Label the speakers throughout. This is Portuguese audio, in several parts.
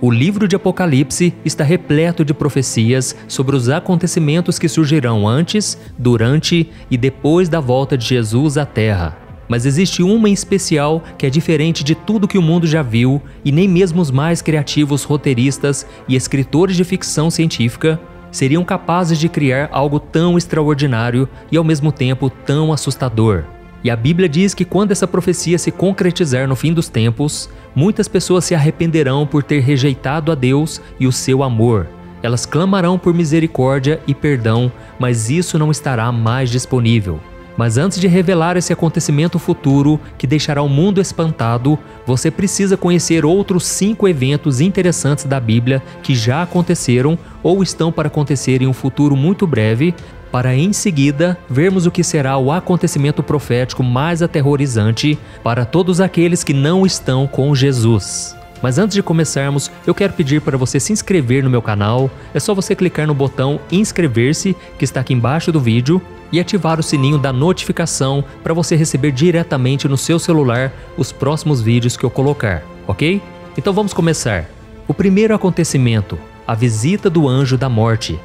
Speaker 1: O livro de Apocalipse está repleto de profecias sobre os acontecimentos que surgirão antes, durante e depois da volta de Jesus à Terra. Mas existe uma em especial que é diferente de tudo que o mundo já viu e nem mesmo os mais criativos roteiristas e escritores de ficção científica seriam capazes de criar algo tão extraordinário e ao mesmo tempo tão assustador. E a Bíblia diz que quando essa profecia se concretizar no fim dos tempos, muitas pessoas se arrependerão por ter rejeitado a Deus e o seu amor. Elas clamarão por misericórdia e perdão, mas isso não estará mais disponível. Mas antes de revelar esse acontecimento futuro que deixará o mundo espantado, você precisa conhecer outros 5 eventos interessantes da Bíblia que já aconteceram ou estão para acontecer em um futuro muito breve, para em seguida vermos o que será o acontecimento profético mais aterrorizante para todos aqueles que não estão com Jesus. Mas antes de começarmos, eu quero pedir para você se inscrever no meu canal. É só você clicar no botão inscrever-se, que está aqui embaixo do vídeo, e ativar o sininho da notificação para você receber diretamente no seu celular os próximos vídeos que eu colocar, ok? Então vamos começar. O primeiro acontecimento, a visita do anjo da morte.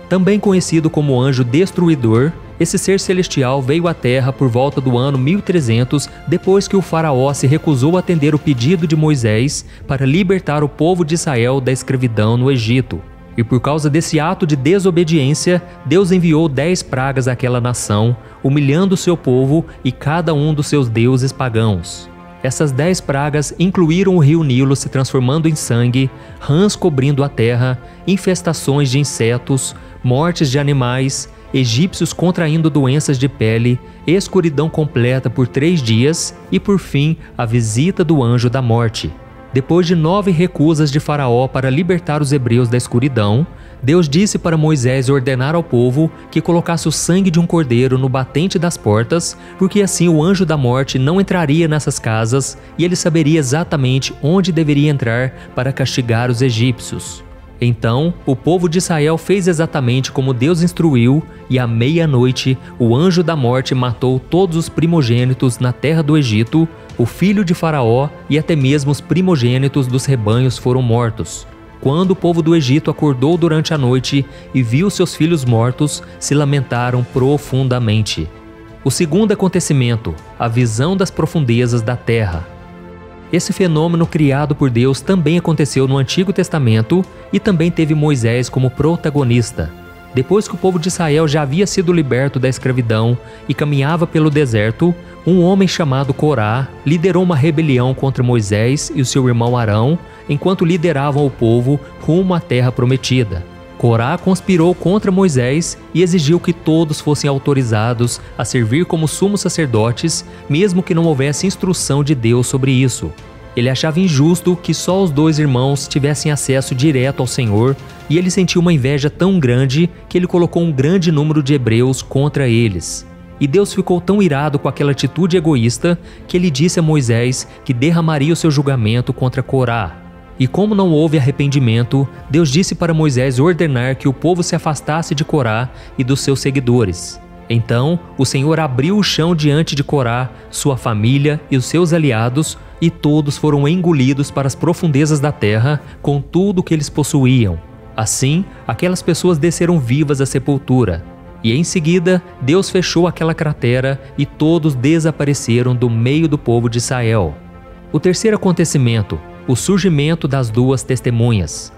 Speaker 1: Também conhecido como anjo destruidor, esse ser celestial veio à Terra por volta do ano 1300, depois que o faraó se recusou a atender o pedido de Moisés para libertar o povo de Israel da escravidão no Egito. E por causa desse ato de desobediência, Deus enviou 10 pragas àquela nação, humilhando o seu povo e cada um dos seus deuses pagãos. Essas 10 pragas incluíram o rio Nilo se transformando em sangue, rãs cobrindo a terra, infestações de insetos, mortes de animais, egípcios contraindo doenças de pele, escuridão completa por 3 dias e, por fim, a visita do anjo da morte. Depois de 9 recusas de Faraó para libertar os hebreus da escuridão, Deus disse para Moisés ordenar ao povo que colocasse o sangue de um cordeiro no batente das portas, porque assim o anjo da morte não entraria nessas casas e ele saberia exatamente onde deveria entrar para castigar os egípcios. Então, o povo de Israel fez exatamente como Deus instruiu, e à meia-noite, o anjo da morte matou todos os primogênitos na terra do Egito, o filho de Faraó e até mesmo os primogênitos dos rebanhos foram mortos. Quando o povo do Egito acordou durante a noite e viu seus filhos mortos, se lamentaram profundamente. O segundo acontecimento, a visão das profundezas da terra. Esse fenômeno criado por Deus também aconteceu no Antigo Testamento e também teve Moisés como protagonista. Depois que o povo de Israel já havia sido liberto da escravidão e caminhava pelo deserto, um homem chamado Corá liderou uma rebelião contra Moisés e o seu irmão Arão, enquanto lideravam o povo rumo à terra prometida. Corá conspirou contra Moisés e exigiu que todos fossem autorizados a servir como sumos sacerdotes, mesmo que não houvesse instrução de Deus sobre isso. Ele achava injusto que só os 2 irmãos tivessem acesso direto ao Senhor, e ele sentiu uma inveja tão grande que ele colocou um grande número de hebreus contra eles. E Deus ficou tão irado com aquela atitude egoísta que ele disse a Moisés que derramaria o seu julgamento contra Corá. E como não houve arrependimento, Deus disse para Moisés ordenar que o povo se afastasse de Corá e dos seus seguidores. Então, o Senhor abriu o chão diante de Corá, sua família e os seus aliados, e todos foram engolidos para as profundezas da terra com tudo o que eles possuíam. Assim, aquelas pessoas desceram vivas à sepultura. E em seguida, Deus fechou aquela cratera e todos desapareceram do meio do povo de Israel. O terceiro acontecimento, o surgimento das 2 testemunhas.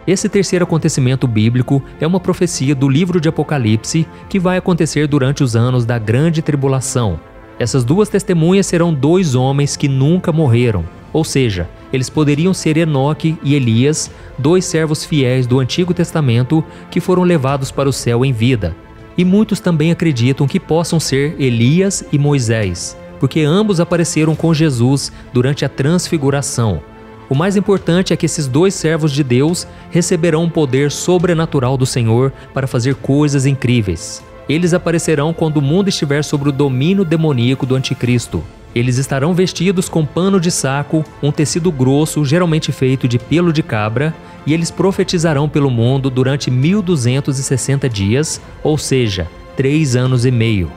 Speaker 1: Esse terceiro acontecimento bíblico é uma profecia do livro de Apocalipse que vai acontecer durante os anos da grande tribulação. Essas 2 testemunhas serão 2 homens que nunca morreram, ou seja, eles poderiam ser Enoque e Elias, 2 servos fiéis do Antigo Testamento que foram levados para o céu em vida. E muitos também acreditam que possam ser Elias e Moisés, porque ambos apareceram com Jesus durante a transfiguração. O mais importante é que esses 2 servos de Deus receberão um poder sobrenatural do Senhor para fazer coisas incríveis. Eles aparecerão quando o mundo estiver sob o domínio demoníaco do Anticristo. Eles estarão vestidos com pano de saco, um tecido grosso, geralmente feito de pelo de cabra, e eles profetizarão pelo mundo durante 1260 dias, ou seja, 3 anos e meio.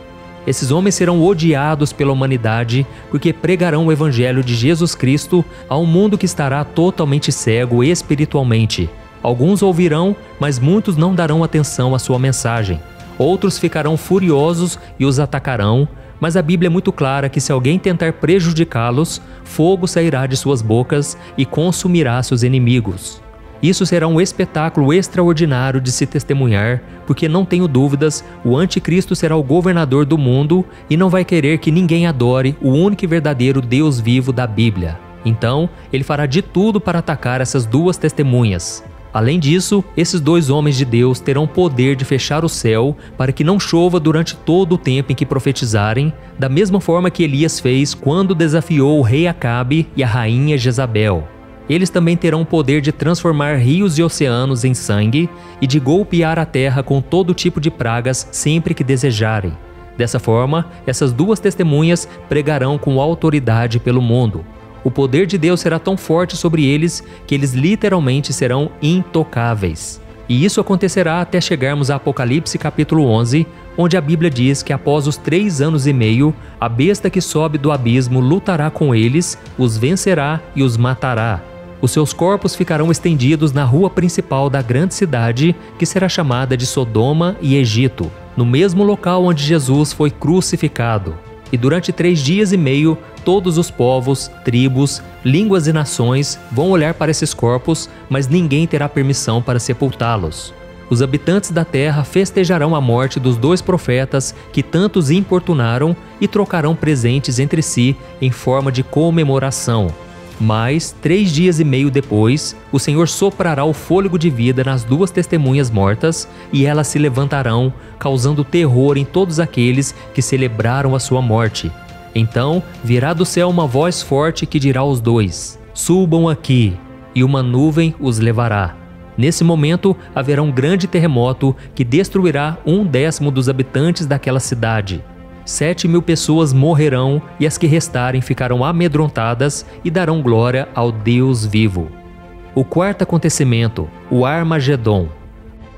Speaker 1: Esses homens serão odiados pela humanidade porque pregarão o evangelho de Jesus Cristo a um mundo que estará totalmente cego espiritualmente. Alguns ouvirão, mas muitos não darão atenção à sua mensagem. Outros ficarão furiosos e os atacarão, mas a Bíblia é muito clara que se alguém tentar prejudicá-los, fogo sairá de suas bocas e consumirá seus inimigos. Isso será um espetáculo extraordinário de se testemunhar, porque não tenho dúvidas, o anticristo será o governador do mundo e não vai querer que ninguém adore o único e verdadeiro Deus vivo da Bíblia. Então, ele fará de tudo para atacar essas duas testemunhas. Além disso, esses dois homens de Deus terão poder de fechar o céu para que não chova durante todo o tempo em que profetizarem, da mesma forma que Elias fez quando desafiou o rei Acabe e a rainha Jezabel. Eles também terão o poder de transformar rios e oceanos em sangue e de golpear a terra com todo tipo de pragas sempre que desejarem. Dessa forma, essas duas testemunhas pregarão com autoridade pelo mundo. O poder de Deus será tão forte sobre eles que eles literalmente serão intocáveis. E isso acontecerá até chegarmos a Apocalipse capítulo 11, onde a Bíblia diz que após os 3 anos e meio, a besta que sobe do abismo lutará com eles, os vencerá e os matará. Os seus corpos ficarão estendidos na rua principal da grande cidade, que será chamada de Sodoma e Egito, no mesmo local onde Jesus foi crucificado. E durante 3 dias e meio, todos os povos, tribos, línguas e nações vão olhar para esses corpos, mas ninguém terá permissão para sepultá-los. Os habitantes da terra festejarão a morte dos 2 profetas que tantos importunaram e trocarão presentes entre si em forma de comemoração. Mas, 3 dias e meio depois, o Senhor soprará o fôlego de vida nas 2 testemunhas mortas e elas se levantarão, causando terror em todos aqueles que celebraram a sua morte. Então, virá do céu uma voz forte que dirá aos 2: "Subam aqui", e uma nuvem os levará. Nesse momento, haverá um grande terremoto que destruirá 1/10 dos habitantes daquela cidade. 7.000 pessoas morrerão e as que restarem ficarão amedrontadas e darão glória ao Deus vivo. O 4º acontecimento, o Armagedon.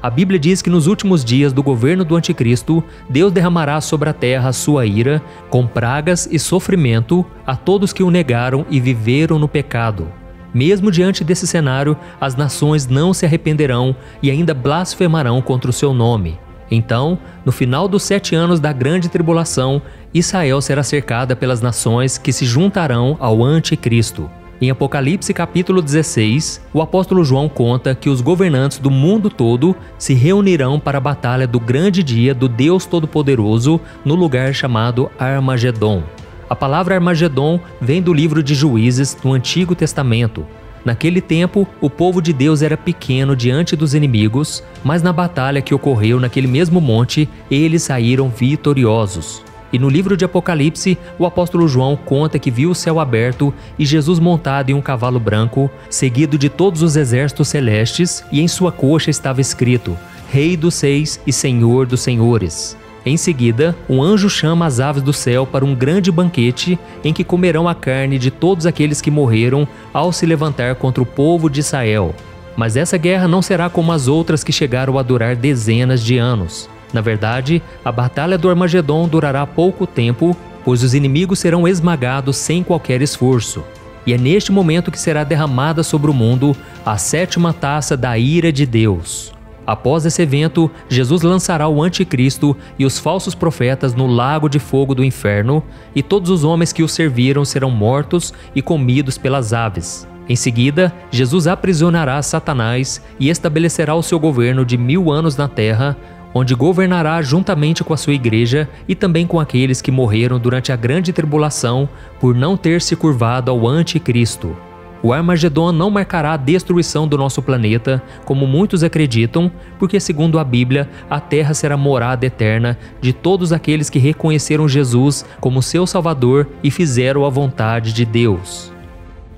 Speaker 1: A Bíblia diz que nos últimos dias do governo do anticristo, Deus derramará sobre a terra a sua ira, com pragas e sofrimento, a todos que o negaram e viveram no pecado. Mesmo diante desse cenário, as nações não se arrependerão e ainda blasfemarão contra o seu nome. Então, no final dos 7 anos da grande tribulação, Israel será cercada pelas nações que se juntarão ao anticristo. Em Apocalipse capítulo 16, o apóstolo João conta que os governantes do mundo todo se reunirão para a batalha do grande dia do Deus Todo-Poderoso no lugar chamado Armagedon. A palavra Armagedon vem do livro de Juízes no Antigo Testamento. Naquele tempo, o povo de Deus era pequeno diante dos inimigos, mas na batalha que ocorreu naquele mesmo monte, eles saíram vitoriosos. E no livro de Apocalipse, o apóstolo João conta que viu o céu aberto e Jesus montado em um cavalo branco, seguido de todos os exércitos celestes, e em sua coxa estava escrito: Rei dos Reis e Senhor dos Senhores. Em seguida, um anjo chama as aves do céu para um grande banquete em que comerão a carne de todos aqueles que morreram ao se levantar contra o povo de Israel. Mas essa guerra não será como as outras que chegaram a durar dezenas de anos. Na verdade, a batalha do Armagedon durará pouco tempo, pois os inimigos serão esmagados sem qualquer esforço. E é neste momento que será derramada sobre o mundo a 7ª taça da ira de Deus. Após esse evento, Jesus lançará o anticristo e os falsos profetas no lago de fogo do inferno, e todos os homens que o serviram serão mortos e comidos pelas aves. Em seguida, Jesus aprisionará Satanás e estabelecerá o seu governo de 1000 anos na terra, onde governará juntamente com a sua igreja e também com aqueles que morreram durante a grande tribulação por não ter se curvado ao anticristo. O Armagedon não marcará a destruição do nosso planeta, como muitos acreditam, porque segundo a Bíblia, a Terra será morada eterna de todos aqueles que reconheceram Jesus como seu Salvador e fizeram a vontade de Deus.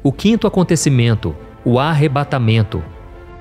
Speaker 1: O 5º acontecimento, o arrebatamento.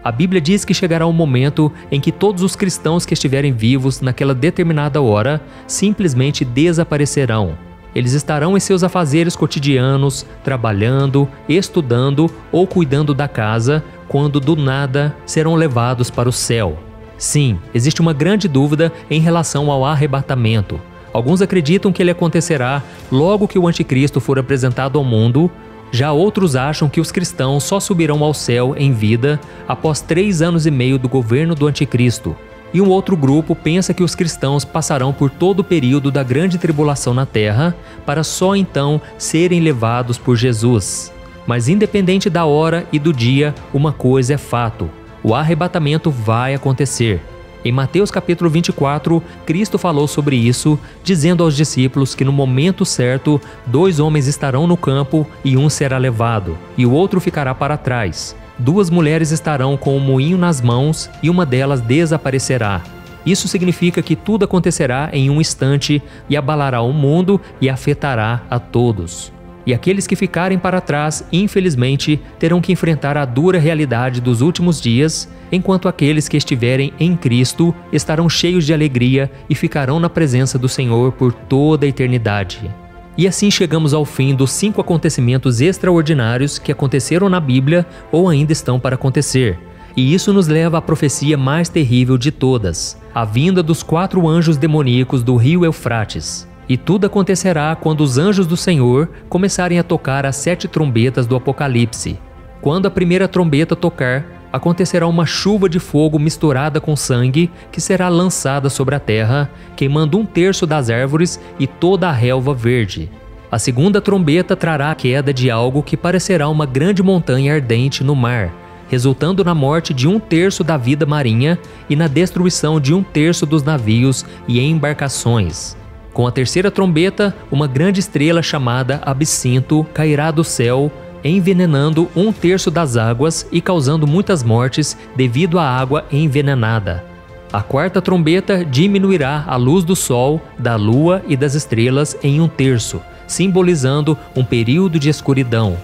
Speaker 1: A Bíblia diz que chegará um momento em que todos os cristãos que estiverem vivos naquela determinada hora simplesmente desaparecerão. Eles estarão em seus afazeres cotidianos, trabalhando, estudando ou cuidando da casa, quando do nada serão levados para o céu. Sim, existe uma grande dúvida em relação ao arrebatamento. Alguns acreditam que ele acontecerá logo que o anticristo for apresentado ao mundo. Já outros acham que os cristãos só subirão ao céu em vida após 3 anos e meio do governo do anticristo. E um outro grupo pensa que os cristãos passarão por todo o período da grande tribulação na terra para só então serem levados por Jesus. Mas independente da hora e do dia, uma coisa é fato: o arrebatamento vai acontecer. Em Mateus capítulo 24, Cristo falou sobre isso, dizendo aos discípulos que no momento certo, 2 homens estarão no campo e um será levado, e o outro ficará para trás. 2 mulheres estarão com o moinho nas mãos e uma delas desaparecerá. Isso significa que tudo acontecerá em um instante e abalará o mundo e afetará a todos. E aqueles que ficarem para trás, infelizmente, terão que enfrentar a dura realidade dos últimos dias, enquanto aqueles que estiverem em Cristo estarão cheios de alegria e ficarão na presença do Senhor por toda a eternidade. E assim chegamos ao fim dos 5 acontecimentos extraordinários que aconteceram na Bíblia ou ainda estão para acontecer. E isso nos leva à profecia mais terrível de todas, a vinda dos 4 anjos demoníacos do rio Eufrates. E tudo acontecerá quando os anjos do Senhor começarem a tocar as 7 trombetas do Apocalipse. Quando a primeira trombeta tocar, acontecerá uma chuva de fogo misturada com sangue que será lançada sobre a terra, queimando 1/3 das árvores e toda a relva verde. A segunda trombeta trará a queda de algo que parecerá uma grande montanha ardente no mar, resultando na morte de 1/3 da vida marinha e na destruição de 1/3 dos navios e embarcações. Com a terceira trombeta, uma grande estrela chamada Absinto cairá do céu, envenenando 1/3 das águas e causando muitas mortes devido à água envenenada. A quarta trombeta diminuirá a luz do sol, da lua e das estrelas em 1/3, simbolizando um período de escuridão.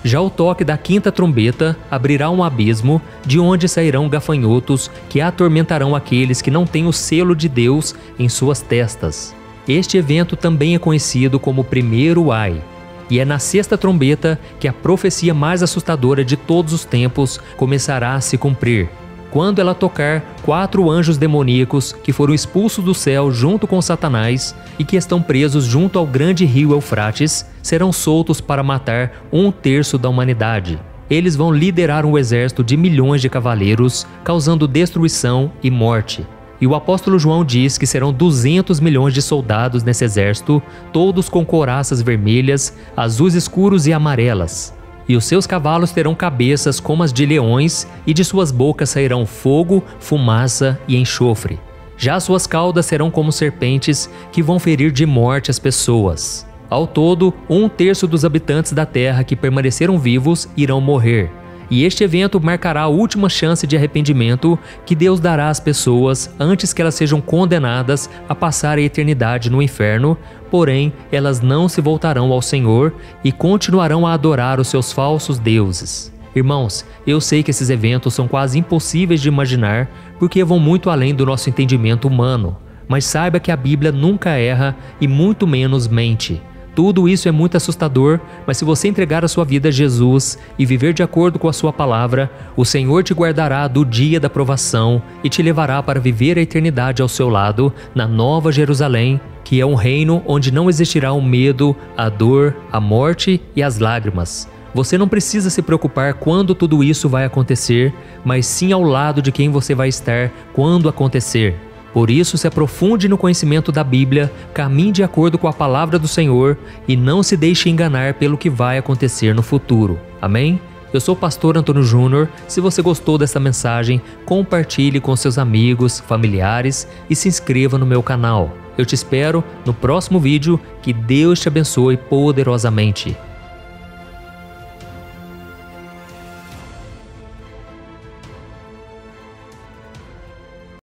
Speaker 1: Já o toque da quinta trombeta abrirá um abismo, de onde sairão gafanhotos que atormentarão aqueles que não têm o selo de Deus em suas testas. Este evento também é conhecido como o primeiro Ai, e é na sexta trombeta que a profecia mais assustadora de todos os tempos começará a se cumprir. Quando ela tocar, 4 anjos demoníacos que foram expulsos do céu junto com Satanás e que estão presos junto ao grande rio Eufrates, serão soltos para matar 1/3 da humanidade. Eles vão liderar um exército de milhões de cavaleiros, causando destruição e morte. E o apóstolo João diz que serão 200 milhões de soldados nesse exército, todos com couraças vermelhas, azuis escuros e amarelas. E os seus cavalos terão cabeças como as de leões, e de suas bocas sairão fogo, fumaça e enxofre. Já suas caudas serão como serpentes que vão ferir de morte as pessoas. Ao todo, 1/3 dos habitantes da terra que permaneceram vivos irão morrer. E este evento marcará a última chance de arrependimento que Deus dará às pessoas antes que elas sejam condenadas a passar a eternidade no inferno, porém elas não se voltarão ao Senhor e continuarão a adorar os seus falsos deuses. Irmãos, eu sei que esses eventos são quase impossíveis de imaginar porque vão muito além do nosso entendimento humano, mas saiba que a Bíblia nunca erra e muito menos mente. Tudo isso é muito assustador, mas se você entregar a sua vida a Jesus e viver de acordo com a sua palavra, o Senhor te guardará do dia da provação e te levará para viver a eternidade ao seu lado, na Nova Jerusalém, que é um reino onde não existirá o medo, a dor, a morte e as lágrimas. Você não precisa se preocupar quando tudo isso vai acontecer, mas sim ao lado de quem você vai estar quando acontecer. Por isso, se aprofunde no conhecimento da Bíblia, caminhe de acordo com a palavra do Senhor e não se deixe enganar pelo que vai acontecer no futuro. Amém? Eu sou o pastor Antônio Júnior. Se você gostou dessa mensagem, compartilhe com seus amigos, familiares e se inscreva no meu canal. Eu te espero no próximo vídeo. Que Deus te abençoe poderosamente.